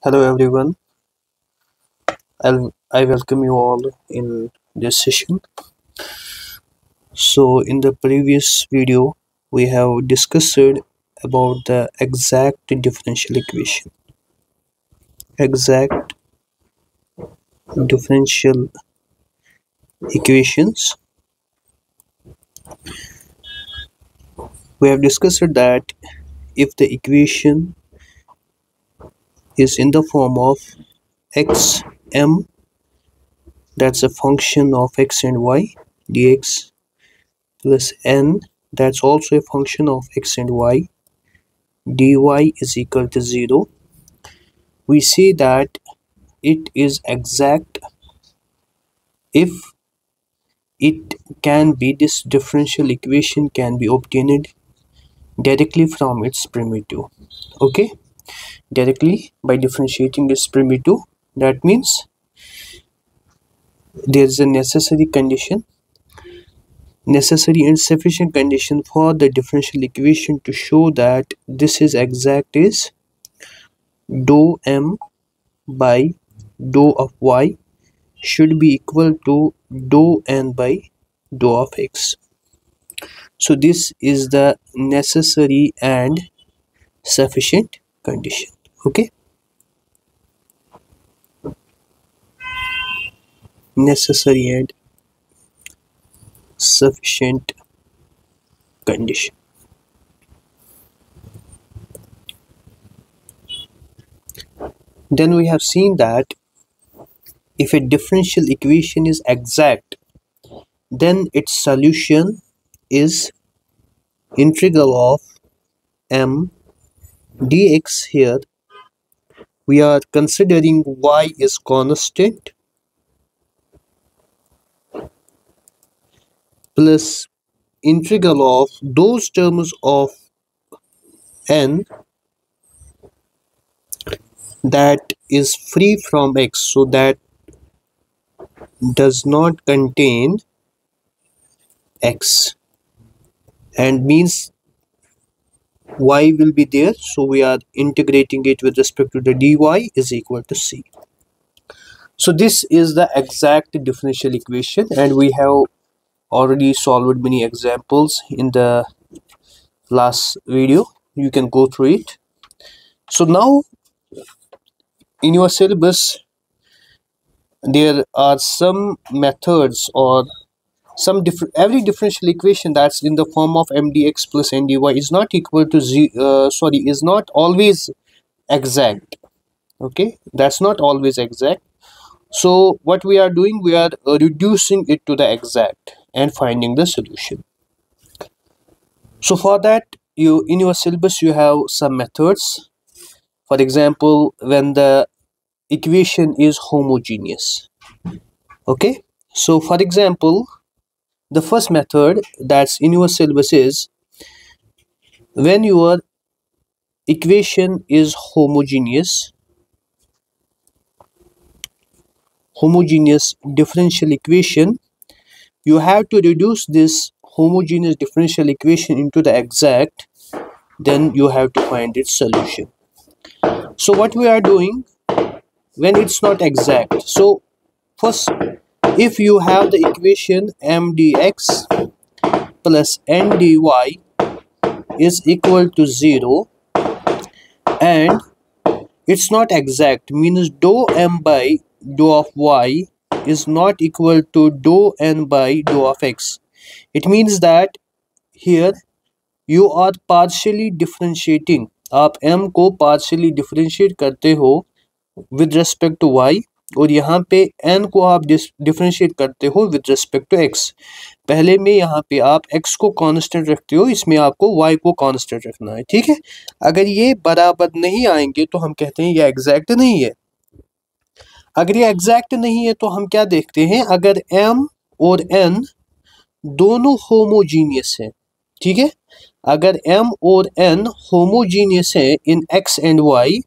Hello everyone. I welcome you all in this session. So in the previous video we have discussed about the exact differential equation. Exact differential equations. We have discussed that if the equation is in the form of xm, that's a function of x and y, dx, plus n, that's also a function of x and y, dy is equal to 0, we say that it is exact if it can be this differential equation can be obtained directly from its primitive. Okay, directly by differentiating its primitive. That means there is a necessary and sufficient condition for the differential equation to show that this is exact is dou m by dou of y should be equal to dou n by dou of x. So this is the necessary and sufficient condition. Okay, necessary and sufficient condition. Then we have seen that if a differential equation is exact, then its solution is integral of m dx. Here we are considering y is constant plus integral of those terms of n that is free from x, so that does not contain x, and means y will be there, so we are integrating it with respect to the dy is equal to c. So this is the exact differential equation, and we have already solved many examples in the last video. You can go through it. So now in your syllabus there are some methods or some different every differential equation that's in the form of mdx plus ndy is not equal to is not always exact. Okay, that's not always exact. So what we are doing, we are reducing it to the exact and finding the solution. So for that, you in your syllabus you have some methods. For example, when the equation is homogeneous. Okay, so for example, the first method that's in your syllabus is when your equation is homogeneous differential equation, you have to reduce this homogeneous differential equation into the exact, then you have to find its solution. So what we are doing when it's not exact, so first, if you have the equation mdx plus ndy is equal to 0 and it's not exact, means dou m by dou of y is not equal to dou n by dou of x. It means that here you are partially differentiating, आप m को partially differentiate करते हो with respect to y, और यहाँ पे n को आप differentiate करते हो with respect to x. पहले में यहाँ पे आप x को कांस्टेंट रखते हो, इसमें आपको y को कांस्टेंट रखना है. ठीक है, अगर ये बराबर नहीं आएंगे तो हम कहते हैं ये एग्जैक्ट नहीं है. अगर ये एग्जैक्ट नहीं है तो हम क्या देखते हैं, अगर m और n दोनों होमोजीनियस है. ठीक है, अगर m और n होमोजीनियस है इन x एंड y,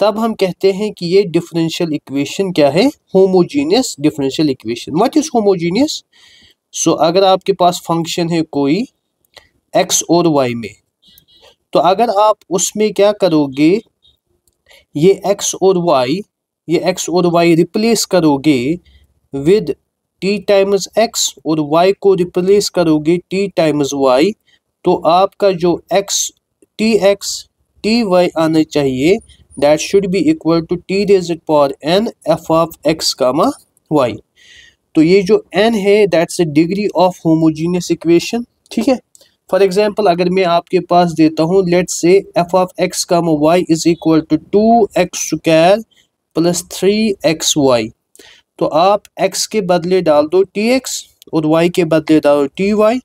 तब हम कहते हैं कि ये डिफरेंशियल इक्वेशन क्या है, homogeneous differential equation. What is homogeneous? So अगर आपके पास फंक्शन है कोई x और y में, तो अगर आप उसमें क्या करोगे, ये x और y रिप्लेस करोगे विद t टाइम्स x और y को रिप्लेस करोगे t टाइम्स y, तो आपका जो tx ty आना चाहिए, that should be equal to t raised power n f of x comma y। तो ये जो n है that's the degree of homogeneous equation. ठीक है, फॉर एग्जांपल अगर मैं आपके पास देता हूँ, let's say f of x comma y is equal to 2x² plus 3xy, तो आप x के बदले डाल दो tx और y के बदले डालो ty,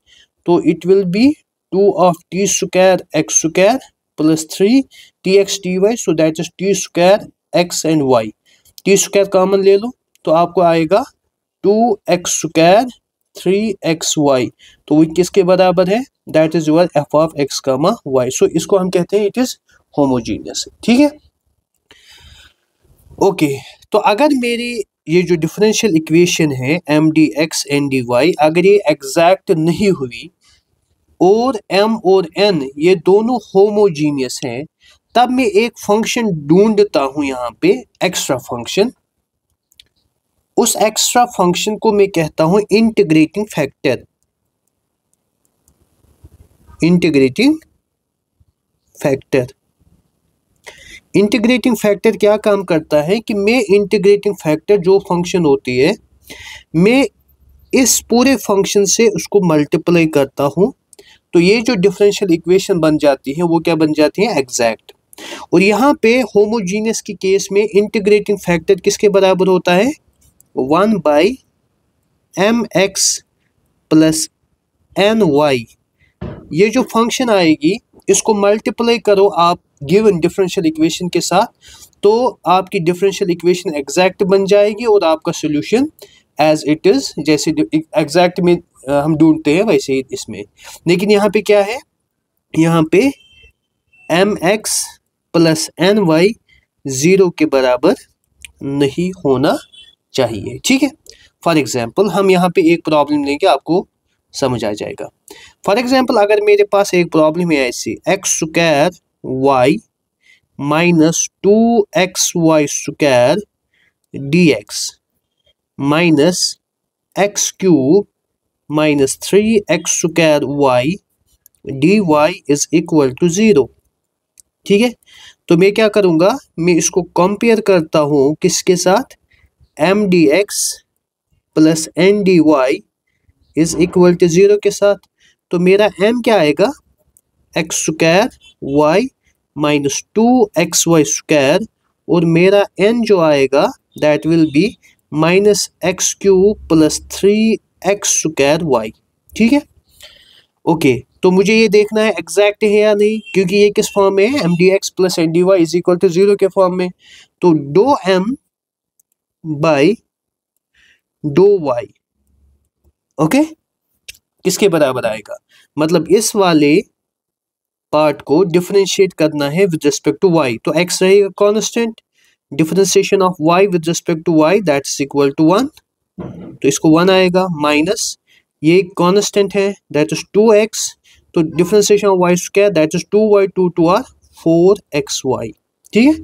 तो it will be 2 of t² x² plus 3 tx ty, so that is t² x and y। t² common ले लो तो आपको आएगा 2x² 3xy, तो वो किसके बराबर है, that is your f of x comma y। So इसको हम कहते हैं इट इज होमोजीनियस। ठीक है, ओके। तो अगर मेरी ये जो डिफरेंशियल इक्वेशन है m dx n dy अगर ये एग्जैक्ट नहीं हुई और m और n ये दोनों होमोजीनियस हैं, तब मैं एक फंक्शन ढूंढता हूं यहाँ पे, एक्स्ट्रा फंक्शन। उस एक्स्ट्रा फंक्शन को मैं कहता हूं integrating factor. Integrating factor integrating factor क्या काम करता है कि मैं इंटीग्रेटिंग फैक्टर जो फंक्शन होती है, मैं इस पूरे फंक्शन से उसको मल्टीप्लाई करता हूं, तो ये जो डिफरेंशियल इक्वेशन बन जाती है वो क्या बन जाती है, एग्जैक्ट। और यहाँ पे होमोजीनियस की केस में इंटीग्रेटिंग फैक्टर किसके बराबर होता है, 1/mx प्लस ny। ये जो फंक्शन आएगी इसको मल्टीप्लाई करो आप गिवन डिफरेंशियल इक्वेशन के साथ, तो आपकी डिफरेंशियल इक्वेशन एग्जैक्ट बन जाएगी और आपका सोल्यूशन एज इट इज, जैसे एग्जैक्ट में हम ढूंढते हैं वैसे ही इसमें। लेकिन यहाँ पे क्या है, यहाँ पे mx प्लस ny 0 के बराबर नहीं होना चाहिए। ठीक है, फॉर एग्जाम्पल हम यहाँ पे एक प्रॉब्लम लेंगे, आपको समझ आ जाएगा। फॉर एग्जाम्पल अगर मेरे पास एक प्रॉब्लम है ऐसी, x² y minus 2xy² dx minus x³ minus 3x² y dy is equal to 0। ठीक है, तो मैं क्या करूँगा, मैं इसको कंपेयर करता हूँ किसके साथ, m dx plus n dy is equal to 0 के साथ। तो मेरा m क्या आएगा, x² y माइनस 2xy² और मेरा n जो आएगा that will B minus x³ plus 3x² y। ठीक है, ओके। तो मुझे ये देखना है एग्जैक्ट है या नहीं, क्योंकि ये किस फॉर्म में है, m dx plus n dy is equal to 0 के फॉर्म में। तो दो m बाई दो y, ओके, किसके बराबर आएगा, मतलब इस वाले पार्ट को डिफरेंशिएट करना है विद रिस्पेक्ट टू y, तो x रहेगा constant, differentiation of y with respect to y that is equal to 1, तो इसको 1 आएगा, माइनस ये कांस्टेंट है दैट इज 2x, तो differentiation of y² that is 2y 2 2 are 4xy। ठीक है,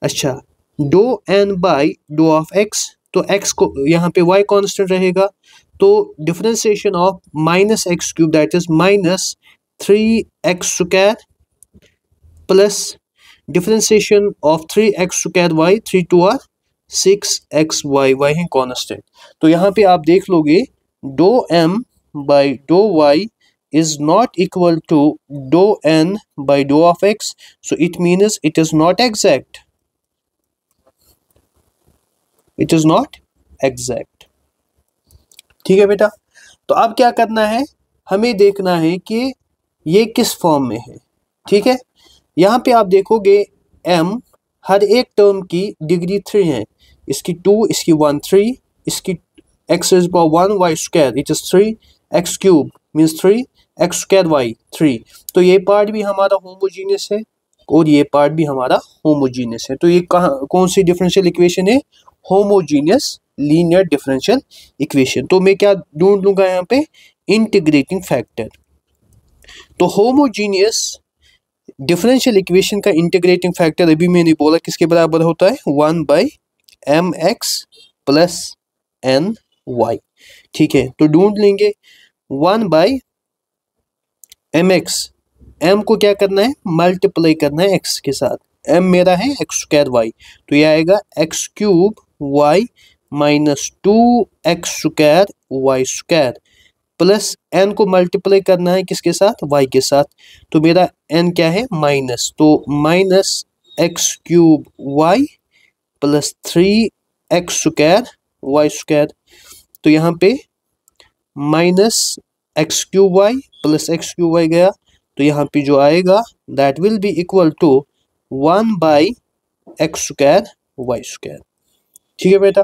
अच्छा, दो n बाई दो ऑफ x, तो x को यहाँ पे y कांस्टेंट रहेगा, तो differentiation of minus x³ that is minus 3x² plus differentiation of 3x² y 3 2 are 6xy, y है कांस्टेंट। तो यहाँ पे आप देख लोगे दो m बाई दो y is not equal to dou n by dou of x, so it means it is not exact. It is not exact. ठीक है बेटा, तो अब क्या करना है, हमें देखना है कि ये किस फॉर्म में है। ठीक है, यहाँ पे आप देखोगे m हर एक टर्म की डिग्री 3 है, इसकी 2, इसकी 1 3, इसकी x is power 1 y² it is 3, x³ means 3, x² y 3, तो ये पार्ट भी हमारा होमोजीनियस है और ये पार्ट भी हमारा होमोजीनियस है। तो ये कौन सी डिफरेंशियल इक्वेशन है, होमोजीनियस लीनियर डिफरेंशियल इक्वेशन। तो मैं क्या ढूंढ लूंगा यहाँ पे, इंटीग्रेटिंग फैक्टर। तो होमोजीनियस डिफरेंशियल इक्वेशन का इंटीग्रेटिंग फैक्टर अभी मैंने बोला किसके बराबर होता है, 1/mx प्लस एन वाई। ठीक है, तो ढूंढ लेंगे 1/mx, m को क्या करना है, मल्टीप्लाई करना है x के साथ, m मेरा है x² y, तो यह आएगा x³ y minus 2x² y² plus n को मल्टीप्लाई करना है किसके साथ, y के साथ, तो मेरा n क्या है माइनस, तो minus x³ y plus 3x² y², तो यहाँ पे minus x³ y plus x³ y गया, तो यहाँ पे जो आएगा that will be equal to 1/x² y²। ठीक है बेटा,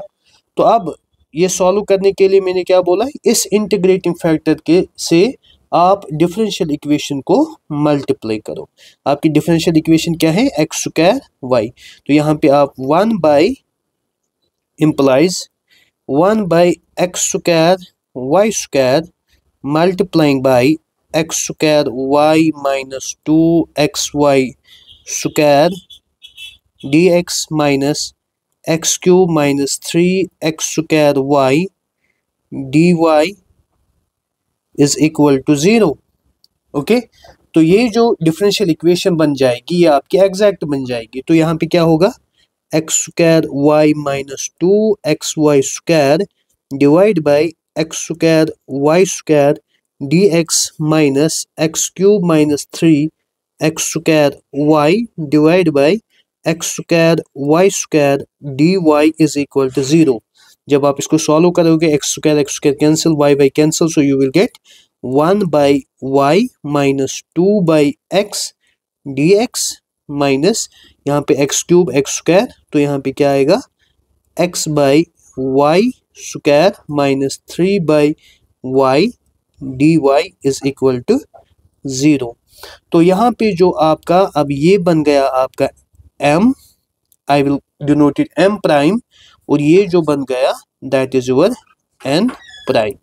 तो अब ये सॉल्व करने के लिए मैंने क्या बोला, इस इंटीग्रेटिंग फैक्टर के से आप डिफरेंशियल इक्वेशन को मल्टीप्लाई करो। आपकी डिफरेंशियल इक्वेशन क्या है, x² y, तो यहाँ पे आप 1 implies 1/x² y² multiplying by x² y minus 2xy² dx minus x³ minus 3x² y dy is equal to 0। Okay, तो ये जो डिफरेंशियल इक्वेशन बन जाएगी ये आपकी एग्जैक्ट बन जाएगी, तो यहाँ पे क्या होगा, x² y minus 2xy² divide by x² y² dx minus x³ minus 3x² y divide by x² y² dy is equal to 0। जब आप इसको सॉल्व करोगे x² cancel, y cancel, so you will get 1/y minus 2/x dx minus यहाँ पे x³ तो यहाँ पे क्या आएगा x/y² minus 3/y dy is equal to 0। तो यहाँ पे जो आपका अब ये बन गया आपका m, I will denote it m prime, और ये जो बन गया that is your n prime.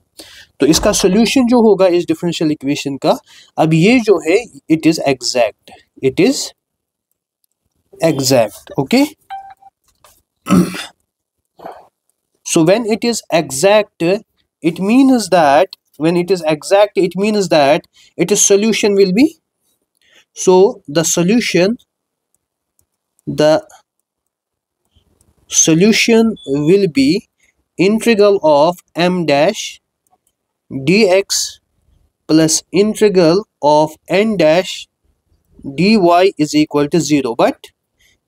तो इसका सोल्यूशन जो होगा इस डिफरेंशियल इक्वेशन का, अब ये जो है it is exact, it is exact। okay, so when it is exact it means that its solution will be, so the solution will be integral of m dash dx plus integral of n dash dy is equal to 0, but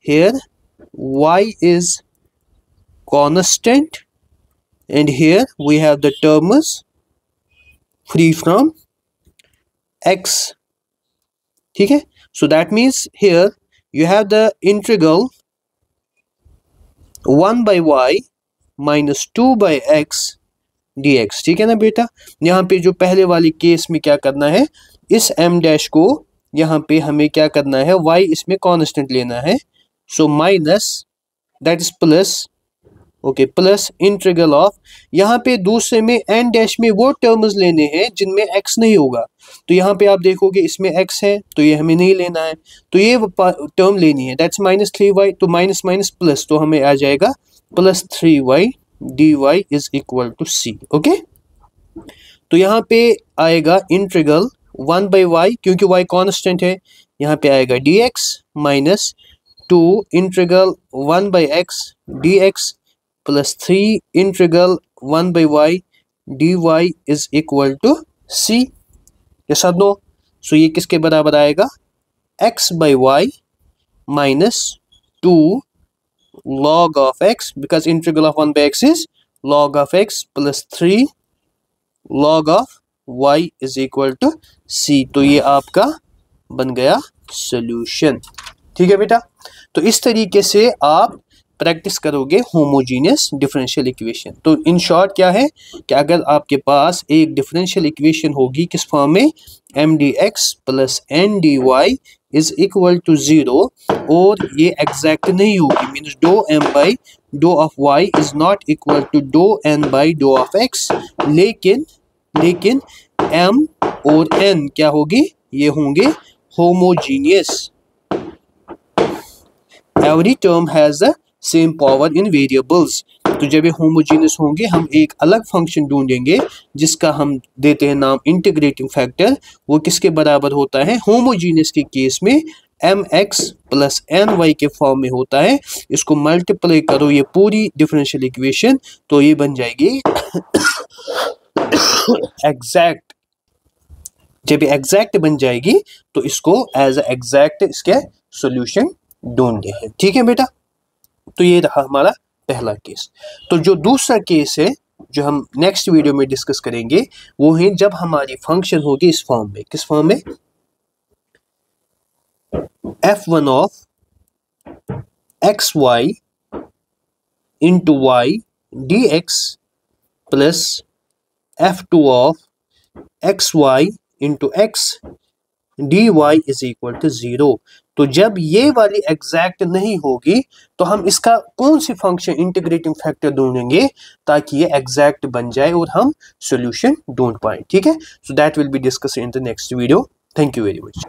here y is constant and here we have the terms free from x। ठीक है, so that means here you have the integral 1/y minus 2/x dx। ठीक है ना बेटा, यहाँ पे जो पहले वाली केस में क्या करना है, इस m डैश को यहाँ पे हमें क्या करना है, y इसमें कांस्टेंट लेना है, so minus that is plus, okay, plus integral of, यहाँ पे दूसरे में n डैश में वो टर्म्स लेने हैं जिनमें x नहीं होगा, तो यहाँ पे आप देखोगे इसमें x है तो ये हमें नहीं लेना है, तो ये टर्म लेनी है दैट्स माइनस 3y, तो माइनस माइनस प्लस, तो हमें आ जाएगा plus 3y dy is equal to c। Okay, तो यहाँ पे आएगा इंटीग्रल 1/y, क्योंकि y कांस्टेंट है, यहाँ पे आएगा dx minus 2 integral 1/x dx plus 3 integral 1/y dy is equal to c। Yes और नो, सो ये किसके बराबर आएगा, x/y minus 2 log of x, because integral of 1/x is log of x plus 3 log of y is equal to c। तो ये आपका बन गया सोल्यूशन। ठीक है बेटा, तो इस तरीके से आप प्रैक्टिस करोगे होमोजीनियस डिफरेंशियल इक्वेशन। तो इन शॉर्ट क्या है कि अगर आपके पास एक डिफरेंशियल इक्वेशन होगी किस फॉर्म में, m dx plus n dy is equal to 0, और ये एग्जैक्ट नहीं होगी, मीन्स डो m बाई डो of y is not equal to डो n बाई डो ऑफ x, लेकिन m और n क्या होगी, ये होंगे homogeneous. Every term has the same power in variables. तो जब ये होमोजीनियस होंगे हम एक अलग फंक्शन ढूंढेंगे जिसका हम देते हैं नाम इंटीग्रेटिंग फैक्टर। वो किसके बराबर होता है? होमोजीनियस के केस में mx प्लस ny के फॉर्म में होता है। इसको मल्टीप्लाई करो ये पूरी डिफरेंशियल इक्वेशन, तो ये बन जाएगी एग्जैक्ट। जब ये एग्जैक्ट बन जाएगी तो इसको एज एग्जैक्ट इसके सॉल्यूशन ढूंढते हैं। ठीक है बेटा, तो ये रहा हमारा पहला केस। तो जो दूसरा केस है जो हम नेक्स्ट वीडियो में डिस्कस करेंगे वो है जब हमारी फंक्शन होगी इस फॉर्म में। किस फॉर्म में? f1 of xy into y dx plus f2 of xy into x dy is equal to 0। तो जब ये वाली एग्जैक्ट नहीं होगी तो हम इसका कौन सी फंक्शन इंटीग्रेटिंग फैक्टर ढूंढेंगे ताकि ये एग्जैक्ट बन जाए और हम सॉल्यूशन ढूंढ पाए। ठीक है, so that will be discuss in the next video. Thank you very much.